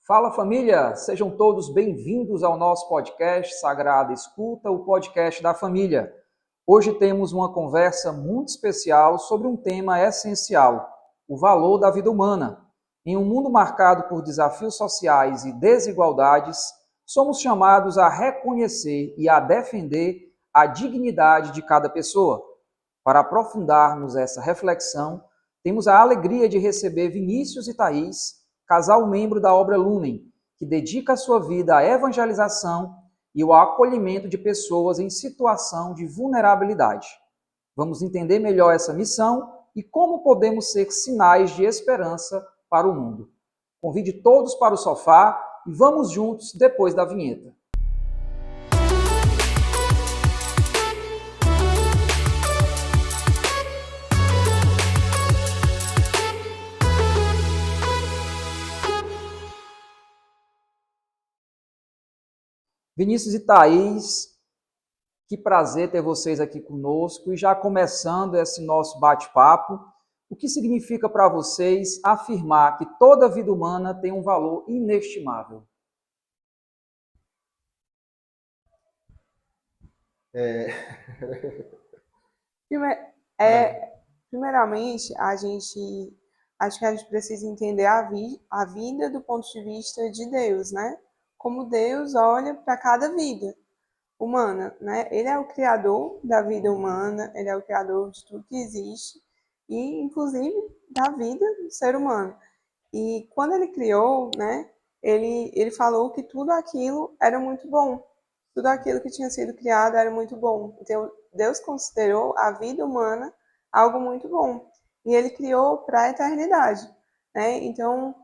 Fala família, sejam todos bem-vindos ao nosso podcast Sagrada Escuta, o podcast da família. Hoje temos uma conversa muito especial sobre um tema essencial, o valor da vida humana. Em um mundo marcado por desafios sociais e desigualdades, somos chamados a reconhecer e a defender a dignidade de cada pessoa. Para aprofundarmos essa reflexão, temos a alegria de receber Vinícius e Thaís, casal membro da obra Lumen, que dedica a sua vida à evangelização e ao acolhimento de pessoas em situação de vulnerabilidade. Vamos entender melhor essa missão e como podemos ser sinais de esperança para o mundo. Convide todos para o sofá e vamos juntos depois da vinheta. Vinícius e Thaís, que prazer ter vocês aqui conosco e já começando esse nosso bate-papo, o que significa para vocês afirmar que toda vida humana tem um valor inestimável? Primeiramente, acho que a gente precisa entender a vida do ponto de vista de Deus, né? Como Deus olha para cada vida humana, né? Ele é o criador da vida humana, ele é o criador de tudo que existe e, inclusive, da vida do ser humano. E quando ele criou, né? Ele falou que tudo aquilo era muito bom. Tudo aquilo que tinha sido criado era muito bom. Então, Deus considerou a vida humana algo muito bom. E ele criou para a eternidade, né? Então,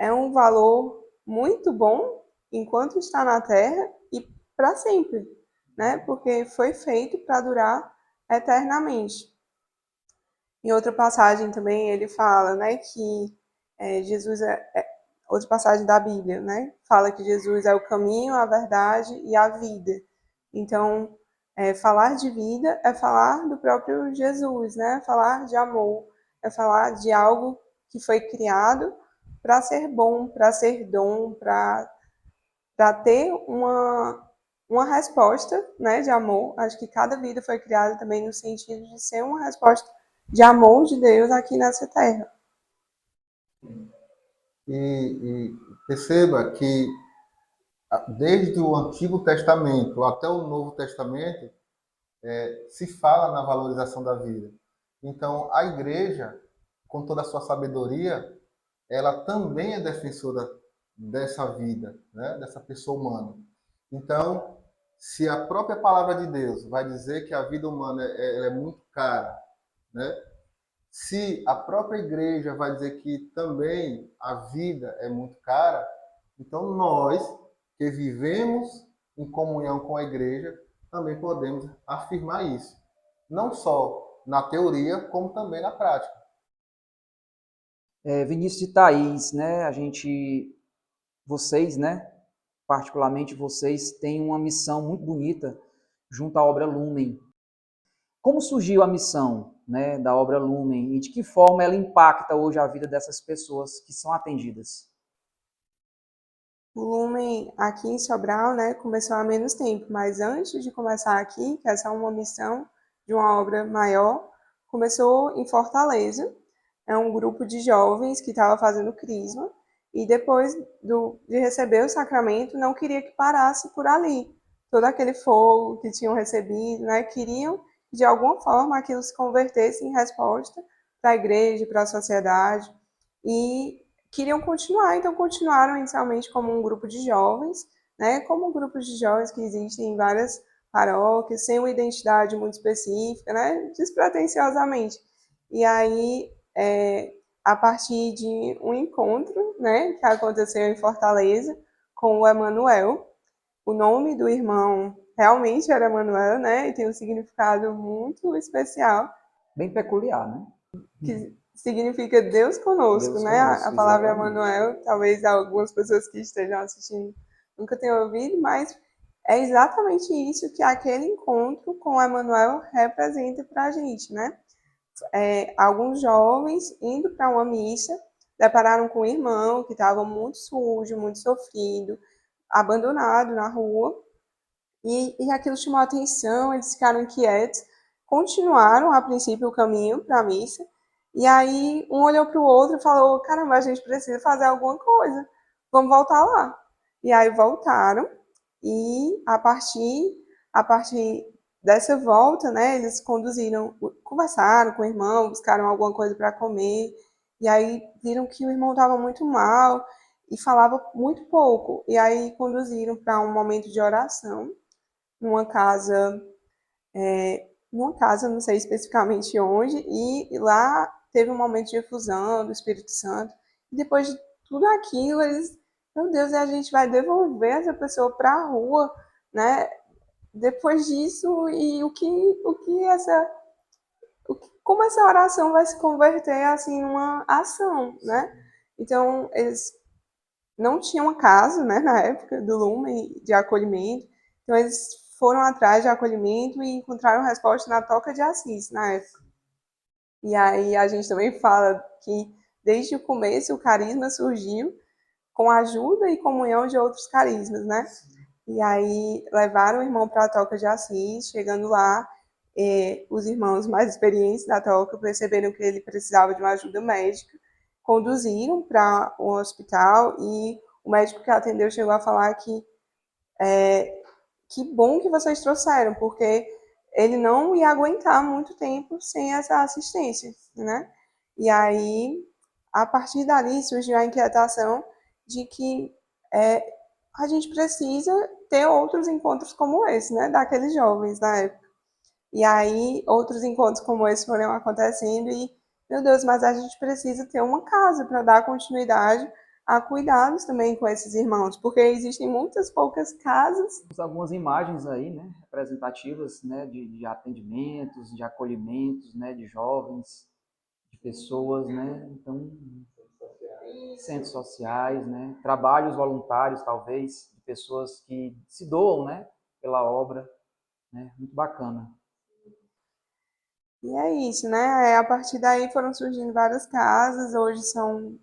é um valor muito bom enquanto está na Terra e para sempre, né? Porque foi feito para durar eternamente. Em outra passagem também ele fala, né, que Jesus outra passagem da Bíblia, né, fala que Jesus é o caminho, a verdade e a vida. Então, falar de vida é falar do próprio Jesus, né, falar de amor, é falar de algo que foi criado para ser bom, para ser dom, para ter uma resposta, né, de amor. Acho que cada vida foi criada também no sentido de ser uma resposta de amor de Deus aqui nessa terra. E perceba que desde o Antigo Testamento até o Novo Testamento se fala na valorização da vida. Então, a igreja, com toda a sua sabedoria, ela também é defensora dessa vida, né? Dessa pessoa humana. Então, se a própria palavra de Deus vai dizer que a vida humana é muito cara, né? Se a própria igreja vai dizer que também a vida é muito cara, então nós que vivemos em comunhão com a igreja também podemos afirmar isso, não só na teoria, como também na prática. Vinícius e Thaís, né, vocês, né, particularmente vocês, têm uma missão muito bonita junto à obra Lumen. Como surgiu a missão, né, da obra Lumen e de que forma ela impacta hoje a vida dessas pessoas que são atendidas? O Lumen aqui em Sobral, né, começou há menos tempo, mas antes de começar aqui, que essa é uma missão de uma obra maior, começou em Fortaleza. É um grupo de jovens que estava fazendo crisma e depois de receber o sacramento não queria que parasse por ali. Todo aquele fogo que tinham recebido, né, queriam que de alguma forma aquilo se convertesse em resposta para a igreja, para a sociedade e queriam continuar, então continuaram inicialmente como um grupo de jovens, né, como grupos de jovens que existem em várias paróquias, sem uma identidade muito específica, né, despretensiosamente. E aí, a partir de um encontro, né, que aconteceu em Fortaleza com o Emanuel, o nome do irmão realmente era Emanuel, né, e tem um significado muito especial. Bem peculiar, né? Que significa Deus conosco, Deus né? A conosco, palavra exatamente. Emanuel, talvez algumas pessoas que estejam assistindo nunca tenham ouvido, mas é exatamente isso que aquele encontro com Emanuel representa para a gente, né? Alguns jovens indo para uma missa depararam com um irmão que estava muito sujo, muito sofrido, abandonado na rua, e aquilo chamou a atenção, eles ficaram inquietos, continuaram a princípio o caminho para a missa, e aí um olhou para o outro e falou: caramba, a gente precisa fazer alguma coisa, vamos voltar lá. E aí voltaram, e a partir dessa volta, né, eles conversaram com o irmão, buscaram alguma coisa para comer, e aí viram que o irmão estava muito mal e falava muito pouco. E aí conduziram para um momento de oração numa casa, não sei especificamente onde, e lá teve um momento de efusão do Espírito Santo. E depois de tudo aquilo, eles, meu Deus, a gente vai devolver essa pessoa para a rua, né? Depois disso, e como essa oração vai se converter assim numa ação, né? Então, eles não tinham uma casa, né, na época do Lumen de acolhimento, então eles foram atrás de acolhimento e encontraram resposta na Toca de Assis, na época. E aí a gente também fala que desde o começo o carisma surgiu com a ajuda e comunhão de outros carismas, né? E aí levaram o irmão para a Toca de Assis, chegando lá, os irmãos mais experientes da Toca perceberam que ele precisava de uma ajuda médica, conduziram para o hospital e o médico que atendeu chegou a falar que bom que vocês trouxeram, porque ele não ia aguentar muito tempo sem essa assistência, né? E aí, a partir dali, surgiu a inquietação de que é, a gente precisa ter outros encontros como esse, né? Daqueles jovens na época. E aí, outros encontros como esse foram acontecendo e, meu Deus, mas a gente precisa ter uma casa para dar continuidade a cuidados também com esses irmãos, porque existem muitas poucas casas. Temos algumas imagens aí, né, representativas, né, de atendimentos, de acolhimentos, né, de jovens, de pessoas, né, então, centros sociais, né, trabalhos voluntários, talvez, de pessoas que se doam, né, pela obra, né, muito bacana. E é isso, né? A partir daí foram surgindo várias casas, hoje são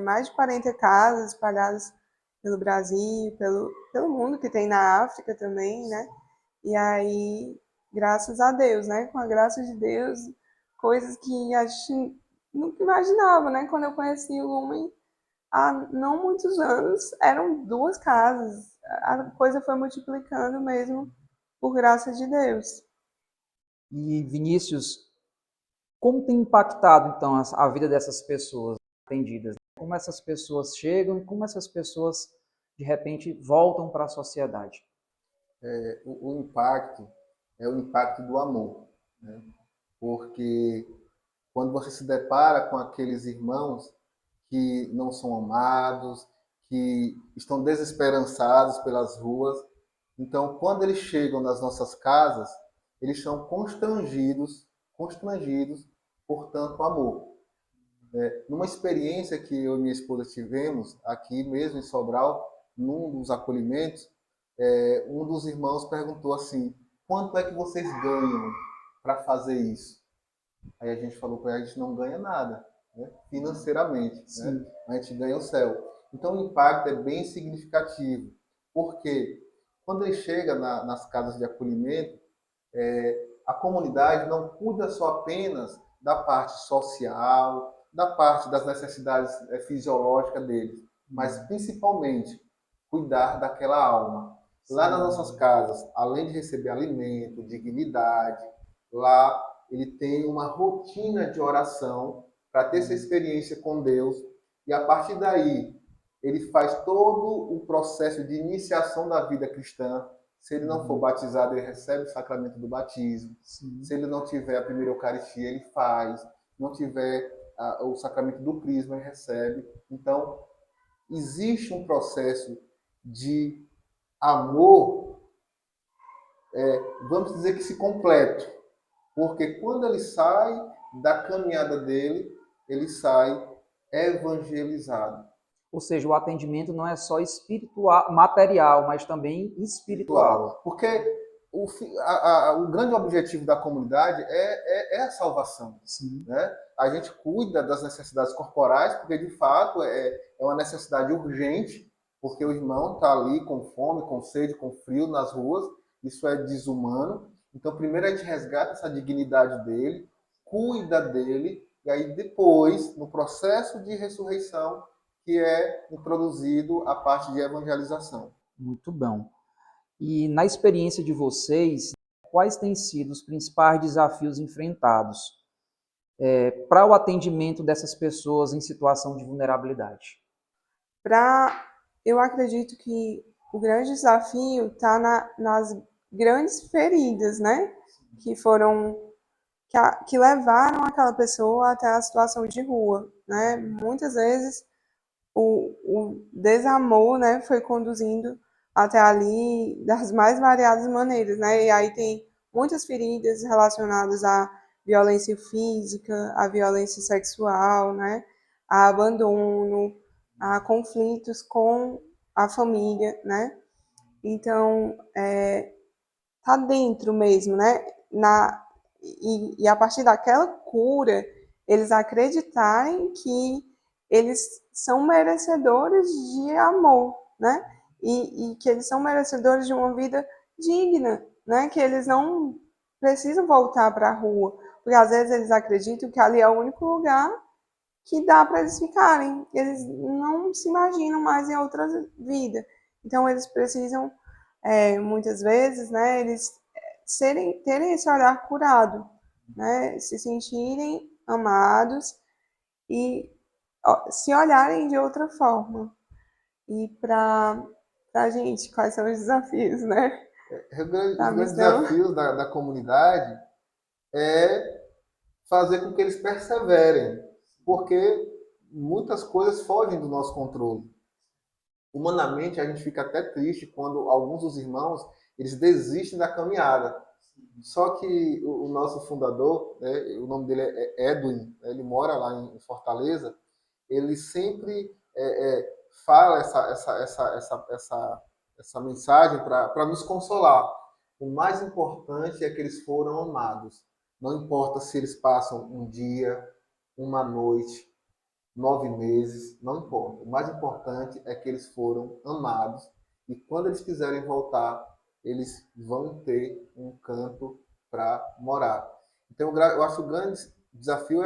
mais de 40 casas espalhadas pelo Brasil, pelo mundo, que tem na África também, né? E aí, graças a Deus, né? Com a graça de Deus, coisas que a gente nunca imaginava, né? Quando eu conheci o Lumen, há não muitos anos, eram 2 casas. A coisa foi multiplicando mesmo, por graça de Deus. E Vinícius, como tem impactado, então, a vida dessas pessoas atendidas? Como essas pessoas chegam e como essas pessoas, de repente, voltam para a sociedade? O impacto é o impacto do amor, né? Porque quando você se depara com aqueles irmãos que não são amados, que estão desesperançados pelas ruas, então quando eles chegam nas nossas casas, eles são constrangidos por tanto amor. Numa experiência que eu e minha esposa tivemos aqui mesmo em Sobral, num dos acolhimentos, um dos irmãos perguntou assim: quanto é que vocês ganham para fazer isso? Aí a gente falou para ele: a gente não ganha nada, né, financeiramente, né? A gente ganha o céu. Então o impacto é bem significativo, porque quando ele chega nas casas de acolhimento, a comunidade não cuida só apenas da parte social, da parte das necessidades fisiológicas deles, mas principalmente cuidar daquela alma. Lá nas nossas casas, além de receber alimento, dignidade, lá ele tem uma rotina de oração para ter essa experiência com Deus, e a partir daí ele faz todo o processo de iniciação da vida cristã. Se ele não for batizado, ele recebe o sacramento do batismo. Sim. Se ele não tiver a primeira Eucaristia, ele faz. Não tiver o sacramento do crisma, ele recebe. Então, existe um processo de amor, vamos dizer que se completo. Porque quando ele sai da caminhada dele, ele sai evangelizado. Ou seja, o atendimento não é só espiritual, material, mas também espiritual. Porque o grande objetivo da comunidade é a salvação. Sim. Né? A gente cuida das necessidades corporais, porque de fato é uma necessidade urgente, porque o irmão está ali com fome, com sede, com frio nas ruas, isso é desumano. Então, primeiro a gente resgata essa dignidade dele, cuida dele, e aí depois, no processo de ressurreição, que é introduzido a parte de evangelização. Muito bom. E na experiência de vocês, quais têm sido os principais desafios enfrentados para o atendimento dessas pessoas em situação de vulnerabilidade? Eu acredito que o grande desafio está nas grandes feridas, né? Que levaram aquela pessoa até a situação de rua, né? Muitas vezes o desamor, né, foi conduzindo até ali das mais variadas maneiras, né? E aí tem muitas feridas relacionadas à violência física, à violência sexual, né? A abandono, a conflitos com a família, né? Então, tá dentro mesmo, né? E a partir daquela cura, eles acreditarem que eles são merecedores de amor, né? E que eles são merecedores de uma vida digna, né? Que eles não precisam voltar para a rua, porque às vezes eles acreditam que ali é o único lugar que dá para eles ficarem. Eles não se imaginam mais em outra vida. Então eles precisam, muitas vezes, né? Eles terem esse olhar curado, né? Se sentirem amados e se olharem de outra forma. E para a gente, quais são os desafios, né? Os grandes desafios da comunidade é fazer com que eles perseverem, porque muitas coisas fogem do nosso controle. Humanamente, a gente fica até triste quando alguns dos irmãos eles desistem da caminhada. Só que o nosso fundador, né, o nome dele é Edwin, ele mora lá em Fortaleza, ele sempre fala essa mensagem para nos consolar. O mais importante é que eles foram amados. Não importa se eles passam um dia, uma noite, 9 meses, não importa. O mais importante é que eles foram amados e quando eles quiserem voltar, eles vão ter um canto para morar. Então, eu acho que o grande desafio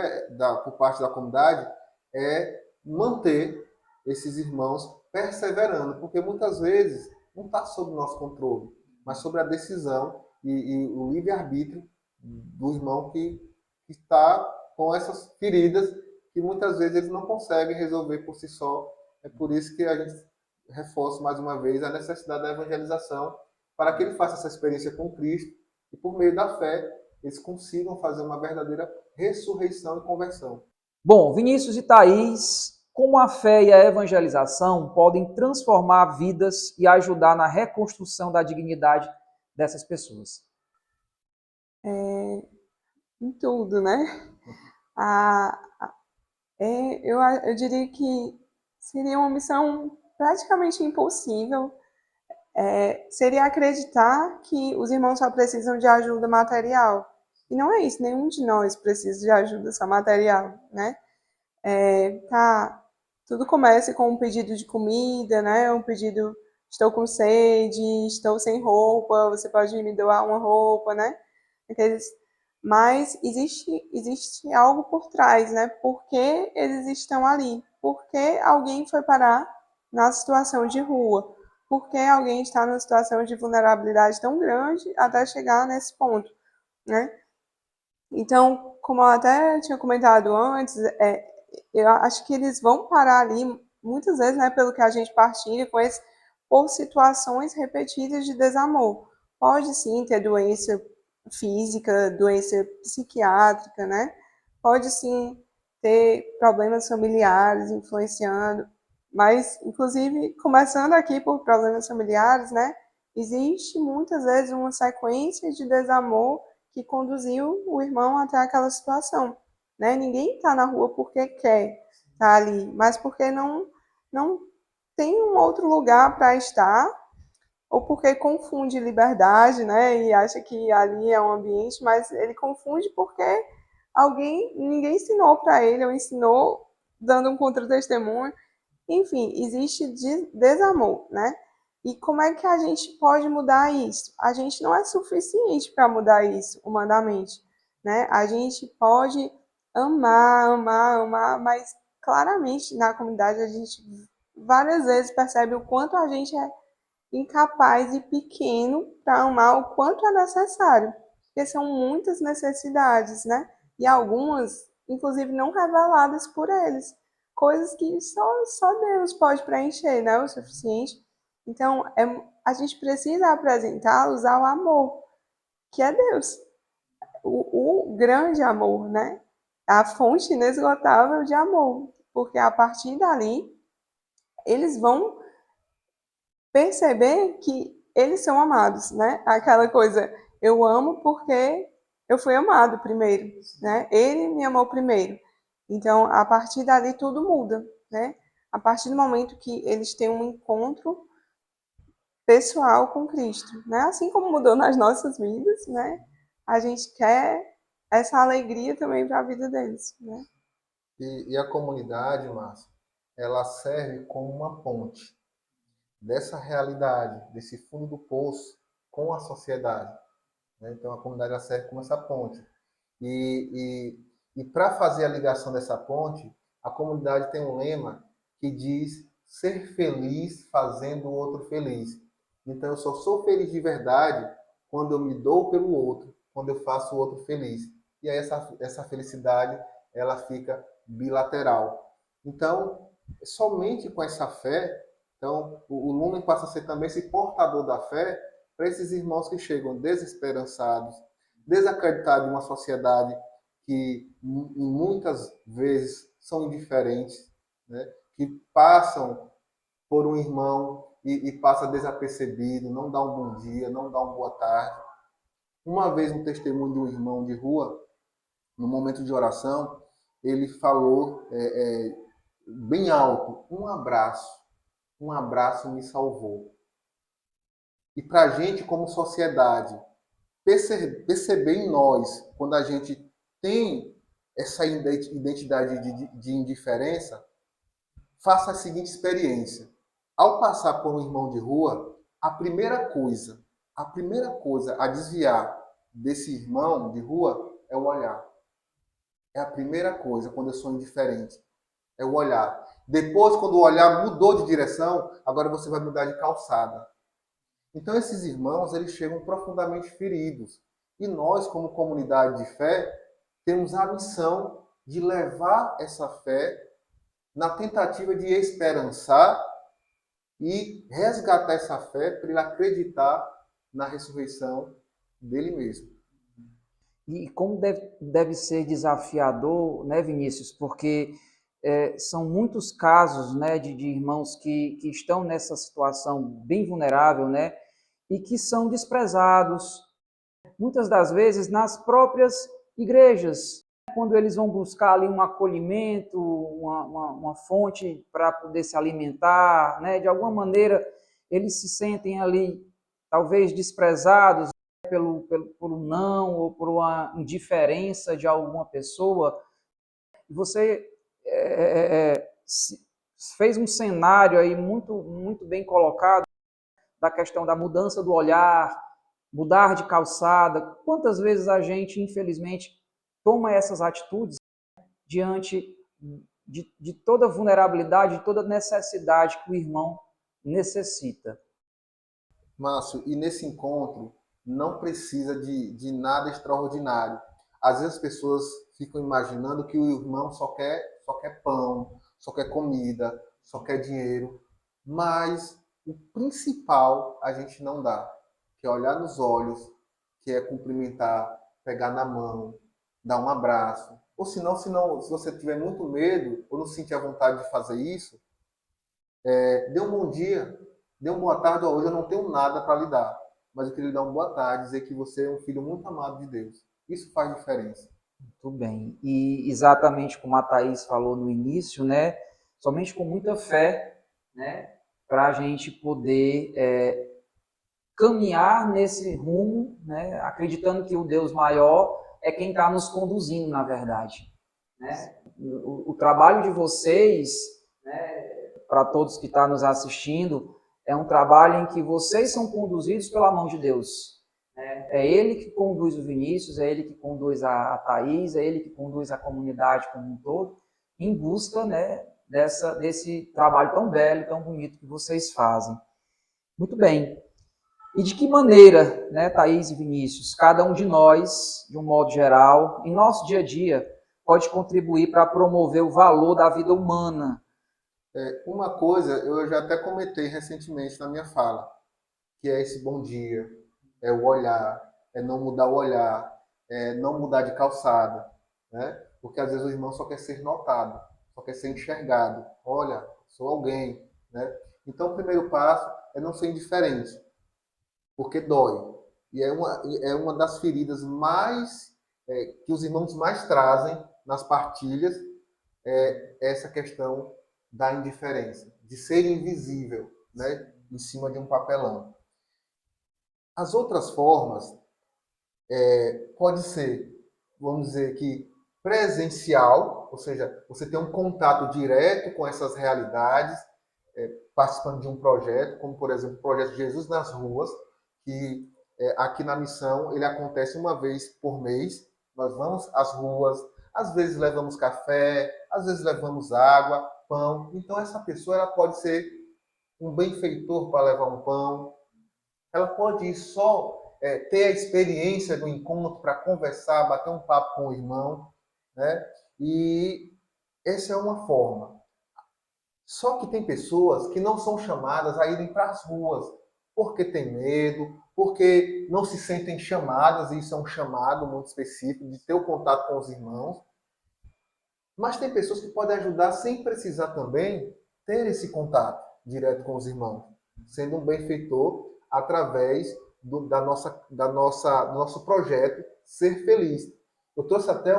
por parte da comunidade é manter esses irmãos perseverando, porque muitas vezes não está sob o nosso controle, mas sobre a decisão e o livre-arbítrio do irmão que está com essas feridas que muitas vezes eles não conseguem resolver por si só. É por isso que a gente reforça mais uma vez a necessidade da evangelização para que ele faça essa experiência com Cristo e por meio da fé eles consigam fazer uma verdadeira ressurreição e conversão. Bom, Vinícius e Thaís, como a fé e a evangelização podem transformar vidas e ajudar na reconstrução da dignidade dessas pessoas? Em tudo, né? Eu diria que seria uma missão praticamente impossível. Seria acreditar que os irmãos só precisam de ajuda material. E não é isso, nenhum de nós precisa de ajuda só material, né? Tudo começa com um pedido de comida, né? Um pedido, estou com sede, estou sem roupa, você pode me doar uma roupa, né? Mas existe algo por trás, né? Por que eles estão ali? Por que alguém foi parar na situação de rua? Por que alguém está numa situação de vulnerabilidade tão grande até chegar nesse ponto, né? Então, como eu até tinha comentado antes, eu acho que eles vão parar ali, muitas vezes, né, pelo que a gente partilha com eles, por situações repetidas de desamor. Pode sim ter doença física, doença psiquiátrica, né? Pode sim ter problemas familiares influenciando, mas, inclusive, começando aqui por problemas familiares, né? Existe muitas vezes uma sequência de desamor que conduziu o irmão até aquela situação, né? Ninguém está na rua porque quer estar ali, mas porque não tem um outro lugar para estar ou porque confunde liberdade, né, e acha que ali é um ambiente, mas ele confunde porque ninguém ensinou para ele, ou ensinou dando um contra-testemunho. Enfim, existe desamor, né? E como é que a gente pode mudar isso? A gente não é suficiente para mudar isso humanamente, né? A gente pode amar, amar, amar, mas claramente na comunidade a gente várias vezes percebe o quanto a gente é incapaz e pequeno para amar o quanto é necessário, porque são muitas necessidades, né? E algumas, inclusive, não reveladas por eles, coisas que só Deus pode preencher, né? O suficiente. Então, a gente precisa apresentá-los ao amor, que é Deus, o grande amor, né? A fonte inesgotável de amor, porque a partir dali eles vão perceber que eles são amados, né? Aquela coisa, eu amo porque eu fui amado primeiro, né? Ele me amou primeiro. Então, a partir dali tudo muda, né? A partir do momento que eles têm um encontro pessoal com Cristo, né? Assim como mudou nas nossas vidas, né? A gente quer essa alegria também para a vida deles, né? E a comunidade, Márcio, ela serve como uma ponte dessa realidade, desse fundo do poço com a sociedade, né? Então, a comunidade ela serve como essa ponte. E para fazer a ligação dessa ponte, a comunidade tem um lema que diz ser feliz fazendo o outro feliz. Então, eu só sou feliz de verdade quando eu me dou pelo outro, quando eu faço o outro feliz. E aí essa felicidade ela fica bilateral. Então, somente com essa fé, então o Lumen passa a ser também esse portador da fé para esses irmãos que chegam desesperançados, desacreditados em uma sociedade que muitas vezes são indiferentes, né? Que passam por um irmão e passa desapercebido, não dá um bom dia, não dá uma boa tarde. Uma vez um testemunho de um irmão de rua, no momento de oração, ele falou bem alto, um abraço me salvou. E para a gente, como sociedade, perceber em nós, quando a gente tem essa identidade de indiferença, faça a seguinte experiência. Ao passar por um irmão de rua, a primeira coisa a desviar desse irmão de rua é o olhar. É a primeira coisa quando eu sou indiferente. É o olhar. Depois, quando o olhar mudou de direção, agora você vai mudar de calçada. Então, esses irmãos, eles chegam profundamente feridos. E nós, como comunidade de fé, temos a missão de levar essa fé na tentativa de esperançar e resgatar essa fé para ele acreditar na ressurreição dele mesmo. E como deve ser desafiador, né, Vinícius? Porque são muitos casos, né, de irmãos que estão nessa situação bem vulnerável, né, e que são desprezados, muitas das vezes nas próprias igrejas, quando eles vão buscar ali um acolhimento, uma fonte para poder se alimentar, né, de alguma maneira eles se sentem ali talvez desprezados por um não ou por uma indiferença de alguma pessoa. Você fez um cenário aí muito bem colocado da questão da mudança do olhar, mudar de calçada. Quantas vezes a gente, infelizmente, toma essas atitudes diante de toda vulnerabilidade, de toda necessidade que o irmão necessita? Márcio, e nesse encontro não precisa de nada extraordinário. Às vezes as pessoas ficam imaginando que o irmão só quer pão, só quer comida, só quer dinheiro, mas o principal a gente não dá, que é olhar nos olhos, que é cumprimentar, pegar na mão, dar um abraço. Ou se você tiver muito medo ou não sentir a vontade de fazer isso, dê um bom dia, dê uma boa tarde. Hoje eu não tenho nada para lhe dar, mas eu queria lhe dar uma boa tarde, dizer que você é um filho muito amado de Deus. Isso faz diferença. Muito bem. E exatamente como a Thaís falou no início, né? Somente com muita fé, né? Para a gente poder caminhar nesse rumo, né, acreditando que o Deus maior é quem está nos conduzindo, na verdade. Né? O trabalho de vocês, né, para todos que estão nos assistindo, é um trabalho em que vocês são conduzidos pela mão de Deus. Né? É Ele que conduz o Vinícius, é Ele que conduz a Thaís, é Ele que conduz a comunidade como um todo, em busca, né, desse trabalho tão belo, tão bonito que vocês fazem. Muito bem. E de que maneira, né, Thaís e Vinícius, cada um de nós, de um modo geral, em nosso dia a dia, pode contribuir para promover o valor da vida humana? Uma coisa, eu já até comentei recentemente na minha fala, que é esse bom dia, é o olhar, é não mudar o olhar, é não mudar de calçada, né? Porque às vezes o irmão só quer ser notado, só quer ser enxergado. Olha, sou alguém, né? Então o primeiro passo é não ser indiferente, porque dói. E é uma das feridas mais que os irmãos mais trazem nas partilhas, essa questão da indiferença, de ser invisível, né, em cima de um papelão. As outras formas pode ser, vamos dizer que presencial, ou seja, você tem um contato direto com essas realidades, participando de um projeto, como por exemplo o projeto Jesus nas Ruas, que aqui na missão ele acontece uma vez por mês. Nós vamos às ruas, às vezes levamos café, às vezes levamos água, pão. Então essa pessoa ela pode ser um benfeitor para levar um pão, ela pode ir só ter a experiência do encontro para conversar, bater um papo com o irmão, né? E essa é uma forma. Só que tem pessoas que não são chamadas a irem para as ruas, porque tem medo, porque não se sentem chamadas, e isso é um chamado muito específico, de ter o contato com os irmãos. Mas tem pessoas que podem ajudar sem precisar também ter esse contato direto com os irmãos, sendo um benfeitor através do nosso projeto Ser Feliz. Eu trouxe até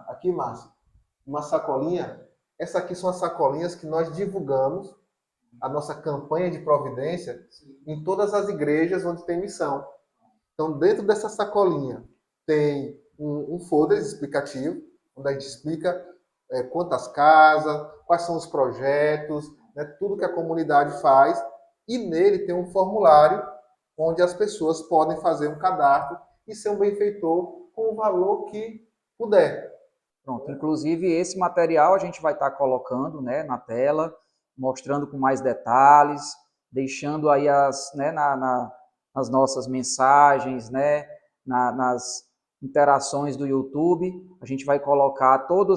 aqui, Márcio, uma sacolinha. Essa aqui são as sacolinhas que nós divulgamos, a nossa campanha de providência, em todas as igrejas onde tem missão. Então, dentro dessa sacolinha, tem um folder explicativo, onde a gente explica quantas casas, quais são os projetos, né, tudo que a comunidade faz. E nele tem um formulário onde as pessoas podem fazer um cadastro e ser um benfeitor com o valor que puder. Pronto, inclusive esse material a gente vai estar colocando, né, na tela, mostrando com mais detalhes, deixando aí nas nossas mensagens, né, nas interações do YouTube, a gente vai colocar todo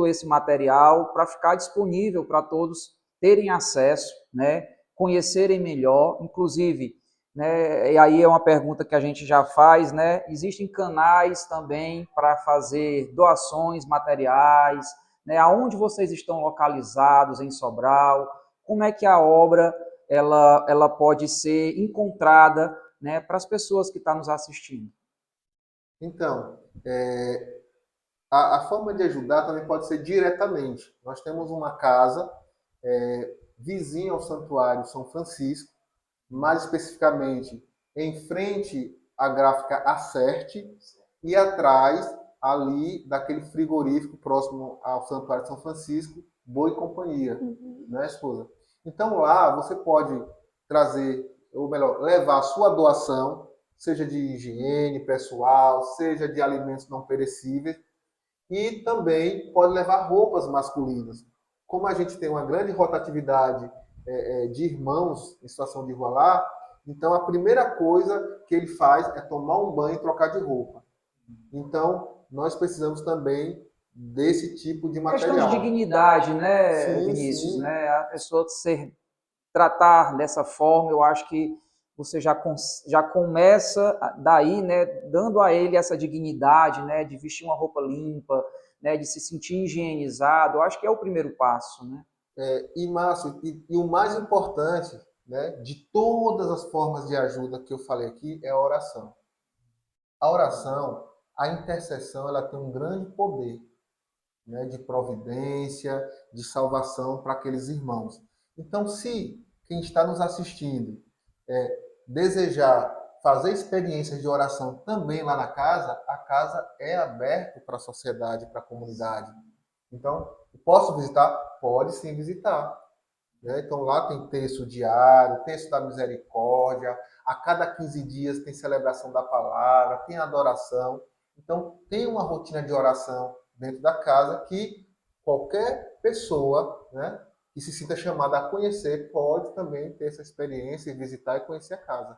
esse material para ficar disponível para todos terem acesso, né, conhecerem melhor, inclusive, né, e aí é uma pergunta que a gente já faz, né? Existem canais também para fazer doações materiais, né? Aonde vocês estão localizados em Sobral? Como é que a obra ela pode ser encontrada, né, para as pessoas que estão nos assistindo? Então, a forma de ajudar também pode ser diretamente. Nós temos uma casa vizinha ao Santuário São Francisco, mais especificamente em frente à gráfica Acerte e atrás ali daquele frigorífico próximo ao Santuário de São Francisco, Boa e Companhia, né, esposa? Então lá você pode trazer, ou melhor, levar a sua doação, seja de higiene pessoal, seja de alimentos não perecíveis, e também pode levar roupas masculinas. Como a gente tem uma grande rotatividade de irmãos em situação de rua lá, então a primeira coisa que ele faz é tomar um banho e trocar de roupa. Então, nós precisamos também desse tipo de material. Questão de dignidade, né, Sim, Vinícius? sim. Né? A pessoa tratar dessa forma, eu acho que você já começa daí, né, dando a ele essa dignidade, né, de vestir uma roupa limpa, né, de se sentir higienizado. Eu acho que é o primeiro passo, né? E Márcio, e o mais importante, né, de todas as formas de ajuda que eu falei aqui é a oração. A oração, a intercessão, ela tem um grande poder, né, de providência, de salvação para aqueles irmãos. Então, se quem está nos assistindo desejar fazer experiências de oração também lá na casa, a casa é aberta para a sociedade, para a comunidade. Então, posso visitar? Pode sim visitar. Né? Então, lá tem texto diário, texto da misericórdia, a cada 15 dias tem celebração da palavra, tem adoração. Então, tem uma rotina de oração dentro da casa que qualquer pessoa, né, que se sinta chamada a conhecer pode também ter essa experiência e visitar e conhecer a casa.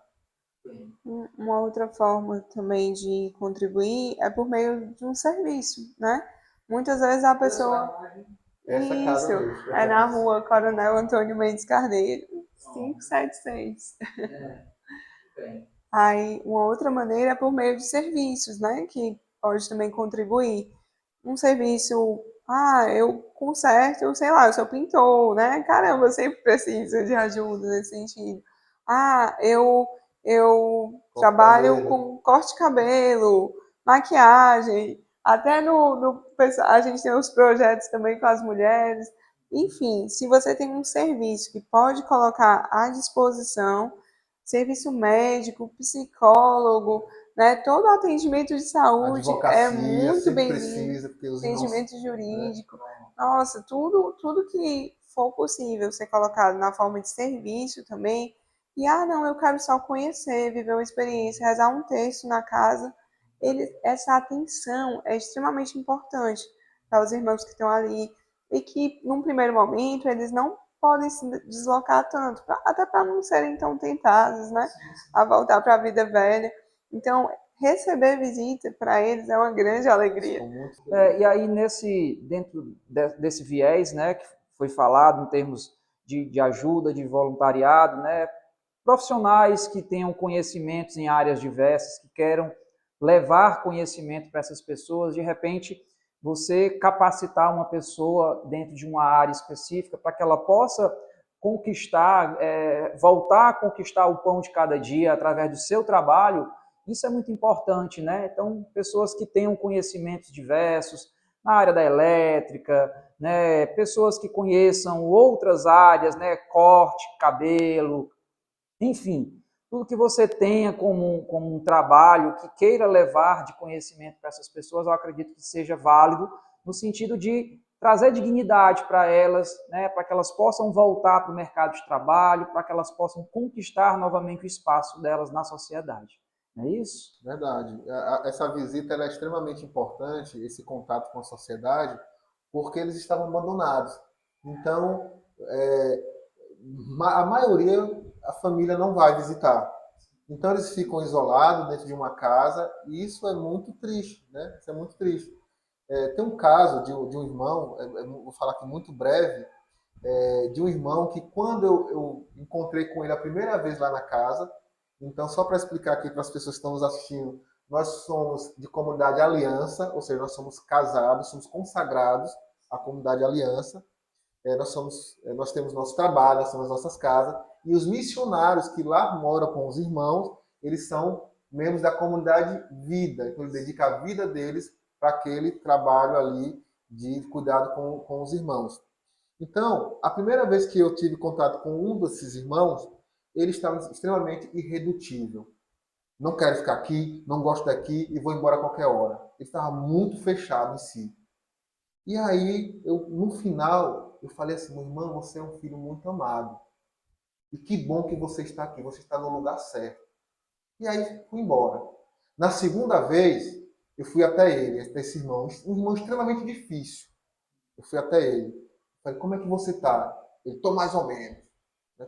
Uma outra forma também de contribuir é por meio de um serviço, né? Muitas vezes a pessoa... Essa Isso, casa mesmo. é na rua Coronel Antônio Mendes Carneiro, 576. Aí, uma outra maneira é por meio de serviços, né? Que pode também contribuir. Um serviço, eu conserto, sei lá, eu sou pintor, né? Caramba, eu sempre preciso de ajuda nesse sentido. Eu trabalho com corte de cabelo, maquiagem, até a gente tem os projetos também com as mulheres. Enfim, se você tem um serviço que pode colocar à disposição, serviço médico, psicólogo, né? Todo atendimento de saúde é muito bem-vindo, atendimento jurídico, nossa, tudo que for possível ser colocado na forma de serviço também. E, não, eu quero só conhecer, viver uma experiência, rezar um texto na casa. Essa atenção é extremamente importante para os irmãos que estão ali e que, num primeiro momento, eles não podem se deslocar tanto, até para não serem tão tentados, né, a voltar para a vida velha. Então, receber visita para eles é uma grande alegria. E aí, dentro desse viés, né, que foi falado em termos de ajuda, de voluntariado, né, profissionais que tenham conhecimentos em áreas diversas, que queiram levar conhecimento para essas pessoas, de repente você capacitar uma pessoa dentro de uma área específica para que ela possa conquistar, voltar a conquistar o pão de cada dia através do seu trabalho, isso é muito importante, né? Então, pessoas que tenham conhecimentos diversos na área da elétrica, né? Pessoas que conheçam outras áreas, né? Corte, cabelo, enfim, tudo que você tenha como um trabalho que queira levar de conhecimento para essas pessoas, eu acredito que seja válido no sentido de trazer dignidade para elas, né, para que elas possam voltar para o mercado de trabalho, para que elas possam conquistar novamente o espaço delas na sociedade. Não é isso? Verdade. Essa visita é extremamente importante, esse contato com a sociedade, porque eles estavam abandonados. Então, a maioria, a família não vai visitar. Então, eles ficam isolados dentro de uma casa e isso é muito triste, né? Isso é muito triste. Tem um caso de um irmão, vou falar aqui muito breve, de um irmão que quando eu encontrei com ele a primeira vez lá na casa, então só para explicar aqui para as pessoas que estão nos assistindo, nós somos de comunidade Aliança, ou seja, nós somos casados, somos consagrados à comunidade Aliança, nós temos nosso trabalho, nós temos nossas casas, e os missionários que lá moram com os irmãos, eles são membros da comunidade Vida, então eles dedicam a vida deles para aquele trabalho ali de cuidado com os irmãos. Então, a primeira vez que eu tive contato com um desses irmãos, ele estava extremamente irredutível. Não quero ficar aqui, não gosto daqui e vou embora a qualquer hora. Ele estava muito fechado em si. E aí, no final, eu falei assim, meu irmão, você é um filho muito amado. E que bom que você está aqui, você está no lugar certo. E aí, fui embora. Na segunda vez, eu fui até ele, esse irmão, um irmão extremamente difícil. Eu fui até ele. Falei, como é que você está? Ele, tô mais ou menos.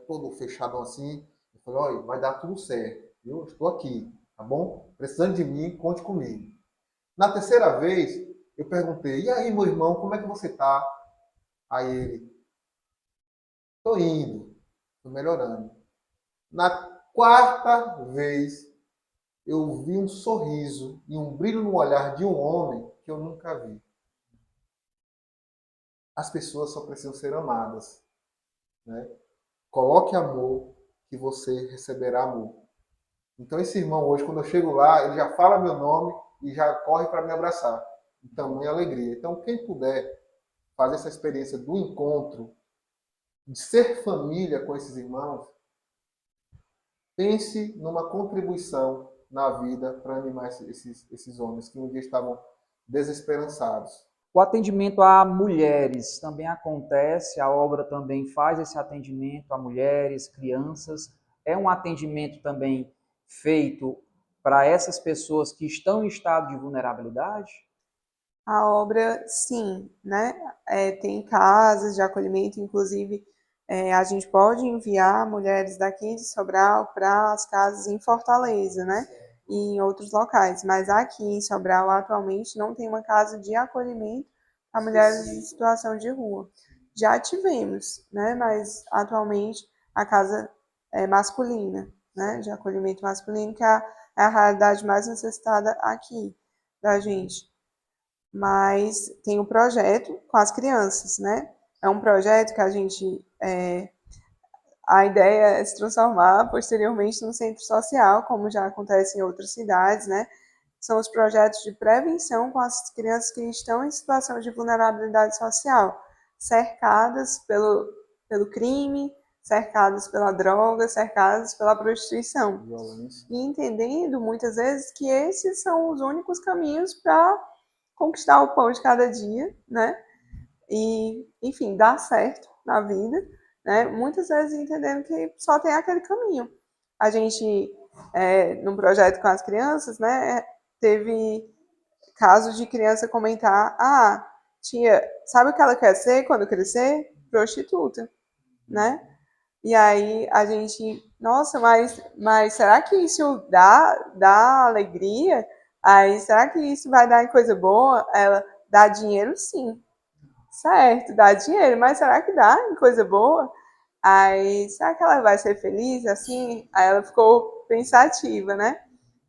Todo fechadão assim. Eu falei, olha, vai dar tudo certo. Eu estou aqui, tá bom? Precisando de mim, conte comigo. Na terceira vez, eu perguntei, e aí, meu irmão, como é que você está? Aí ele, tô indo, tô melhorando. Na quarta vez, eu vi um sorriso e um brilho no olhar de um homem que eu nunca vi. As pessoas só precisam ser amadas, né? Coloque amor que você receberá amor. Então esse irmão hoje, quando eu chego lá, ele já fala meu nome e já corre para me abraçar. Então, minha alegria. Então, quem puder fazer essa experiência do encontro, de ser família com esses irmãos, pense numa contribuição na vida para animar esses homens que um dia estavam desesperançados. O atendimento a mulheres também acontece, a obra também faz esse atendimento a mulheres, crianças. É um atendimento também feito para essas pessoas que estão em estado de vulnerabilidade? A obra, sim, né? Tem casas de acolhimento, inclusive a gente pode enviar mulheres daqui de Sobral para as casas em Fortaleza, né? E em outros locais. Mas aqui em Sobral, atualmente, não tem uma casa de acolhimento para mulheres em situação de rua. Já tivemos, né? Mas atualmente a casa é masculina, né? De acolhimento masculino, que é a realidade mais necessitada aqui da gente. Mas tem um projeto com as crianças, né? É um projeto que a ideia é se transformar posteriormente num centro social, como já acontece em outras cidades, né? São os projetos de prevenção com as crianças que estão em situação de vulnerabilidade social, cercadas pelo crime, cercadas pela droga, cercadas pela prostituição. Violência. E entendendo, muitas vezes, que esses são os únicos caminhos para conquistar o pão de cada dia, né? E, enfim, dar certo na vida, né? Muitas vezes entendendo que só tem aquele caminho. A gente, num projeto com as crianças, né, teve casos de criança comentar: ah, tia, sabe o que ela quer ser quando crescer? Prostituta, né? E aí a gente, nossa, mas será que isso dá alegria? Aí, será que isso vai dar em coisa boa? Ela dá dinheiro, sim. Certo, dá dinheiro, mas será que dá em coisa boa? Aí, será que ela vai ser feliz assim? Aí ela ficou pensativa, né?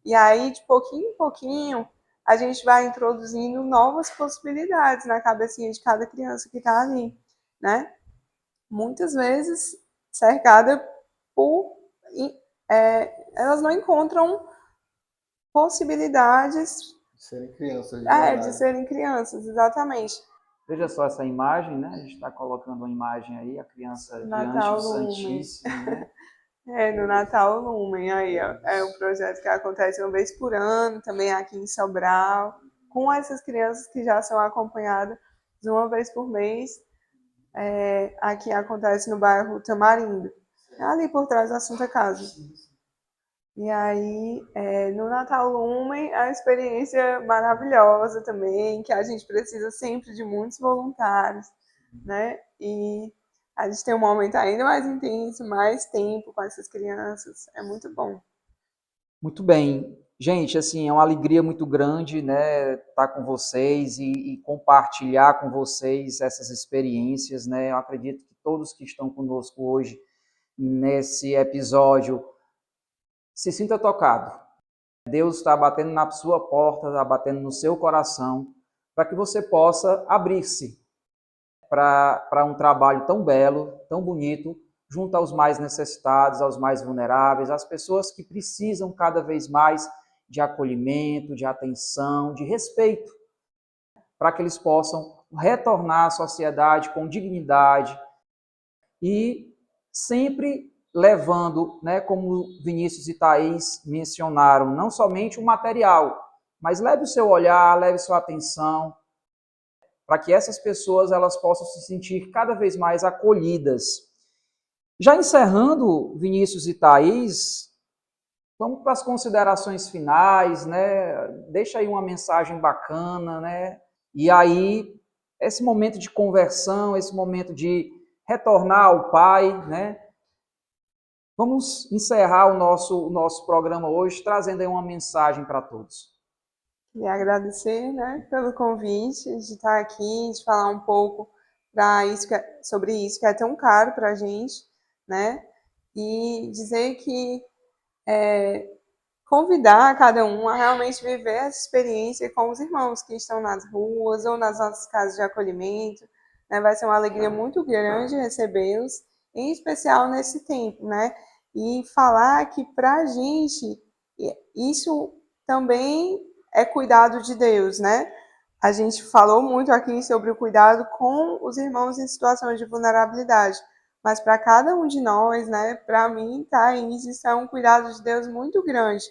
E aí, de pouquinho em pouquinho, a gente vai introduzindo novas possibilidades na cabecinha de cada criança que está ali, né? Muitas vezes cercada por. Elas não encontram possibilidades Serem crianças de de verdade. serem crianças, exatamente. Veja só essa imagem, né? A gente está colocando uma imagem aí, a criança diante do Natal Lumen. Santíssimo, né? No Natal Lumen, aí, ó. É um projeto que acontece uma vez por ano, também aqui em Sobral, com essas crianças que já são acompanhadas uma vez por mês. Aqui acontece no bairro Tamarindo, ali por trás da Santa Casa. E aí, no Natal Lumen, a experiência maravilhosa também, que a gente precisa sempre de muitos voluntários, né? E a gente tem um momento ainda mais intenso, mais tempo com essas crianças. É muito bom. Muito bem. Gente, assim, é uma alegria muito grande, né, estar com vocês e compartilhar com vocês essas experiências, né? Eu acredito que todos que estão conosco hoje nesse episódio se sinta tocado. Deus está batendo na sua porta, está batendo no seu coração, para que você possa abrir-se para um trabalho tão belo, tão bonito, junto aos mais necessitados, aos mais vulneráveis, às pessoas que precisam cada vez mais de acolhimento, de atenção, de respeito, para que eles possam retornar à sociedade com dignidade e sempre levando, né, como Vinícius e Thaís mencionaram, não somente o material, mas leve o seu olhar, leve sua atenção, para que essas pessoas elas possam se sentir cada vez mais acolhidas. Já encerrando, Vinícius e Thaís, vamos para as considerações finais, né? Deixa aí uma mensagem bacana, né? E aí, esse momento de conversão, esse momento de retornar ao Pai, né? Vamos encerrar o nosso programa hoje trazendo aí uma mensagem para todos. E agradecer, né, pelo convite de estar aqui, de falar um pouco sobre isso que é tão caro para a gente, né? E dizer que convidar cada um a realmente viver essa experiência com os irmãos que estão nas ruas ou nas nossas casas de acolhimento, né? Vai ser uma alegria muito grande recebê-los, em especial nesse tempo, né? E falar que para a gente isso também é cuidado de Deus, né? A gente falou muito aqui sobre o cuidado com os irmãos em situações de vulnerabilidade, Mas para cada um de nós, né, para mim, Thaís, isso é um cuidado de Deus muito grande,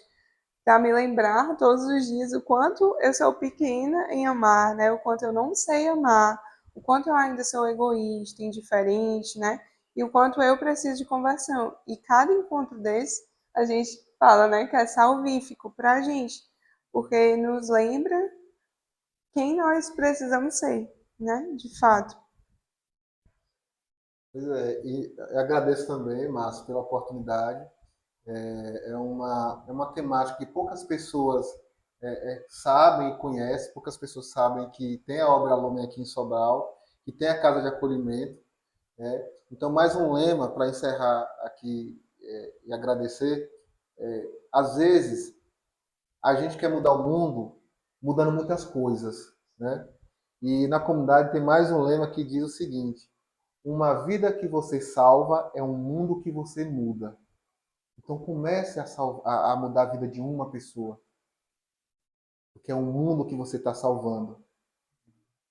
para me lembrar todos os dias o quanto eu sou pequena em amar, né, o quanto eu não sei amar, o quanto eu ainda sou egoísta, indiferente, né, e o quanto eu preciso de conversão. E cada encontro desse, a gente fala, né, que é salvífico para a gente, porque nos lembra quem nós precisamos ser, né, de fato. Pois é, e eu agradeço também, Márcio, pela oportunidade. É uma temática que poucas pessoas sabem e conhecem, poucas pessoas sabem que tem a obra Lumen aqui em Sobral, que tem a Casa de Acolhimento. Né? Então, mais um lema para encerrar aqui e agradecer. Às vezes, a gente quer mudar o mundo mudando muitas coisas. Né? E na comunidade tem mais um lema que diz o seguinte: uma vida que você salva é um mundo que você muda. Então comece a mudar a vida de uma pessoa, porque é um mundo que você está salvando.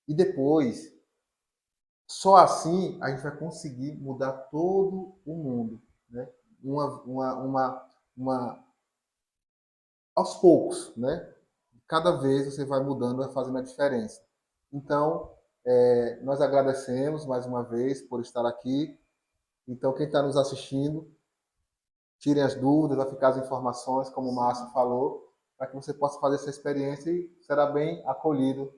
E depois, só assim a gente vai conseguir mudar todo o mundo, né? Aos poucos, né? Cada vez você vai mudando, vai fazendo a diferença. Então, nós agradecemos mais uma vez por estar aqui. Então, quem está nos assistindo, tirem as dúvidas, vai ficar as informações, como o Márcio falou, para que você possa fazer essa experiência e será bem acolhido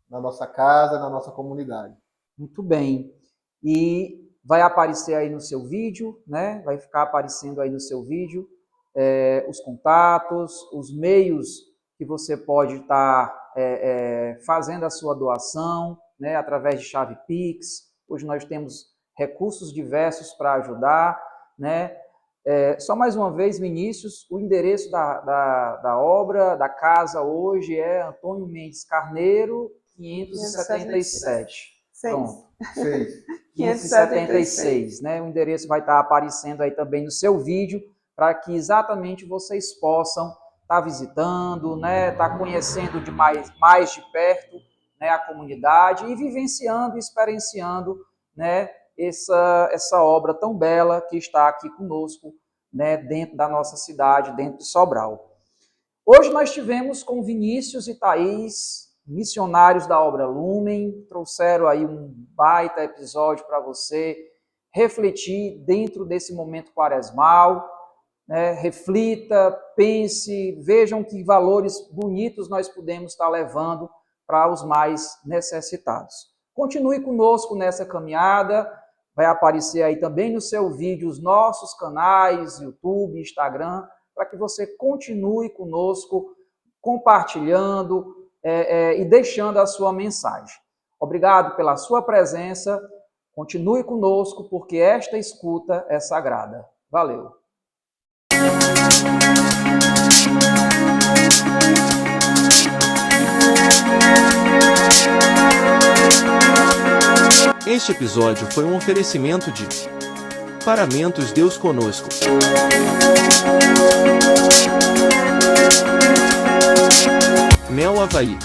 na nossa casa, na nossa comunidade. Muito bem. E vai aparecer aí no seu vídeo, né? Vai ficar aparecendo aí no seu vídeo os contatos, os meios que você pode estar fazendo a sua doação, né? Através de chave Pix. Hoje nós temos recursos diversos para ajudar, né? Só mais uma vez, Vinícius, o endereço da obra, da casa hoje é Antônio Mendes Carneiro, 577. Pronto. 576, né? O endereço vai estar aparecendo aí também no seu vídeo, para que exatamente vocês possam estar visitando, né? Estar conhecendo mais de perto, né? A comunidade e vivenciando, experienciando, né? Essa obra tão bela que está aqui conosco, né? Dentro da nossa cidade, dentro de Sobral. Hoje nós tivemos com Vinícius e Thaís, missionários da obra Lumen, trouxeram aí um baita episódio para você refletir dentro desse momento quaresmal, né? Reflita, pense, vejam que valores bonitos nós podemos estar levando para os mais necessitados. Continue conosco nessa caminhada, vai aparecer aí também no seu vídeo os nossos canais, YouTube, Instagram, para que você continue conosco, compartilhando, e deixando a sua mensagem. Obrigado pela sua presença, continue conosco, porque esta escuta é sagrada. Valeu! Este episódio foi um oferecimento de Paramentos Deus Conosco. Mel Havaí.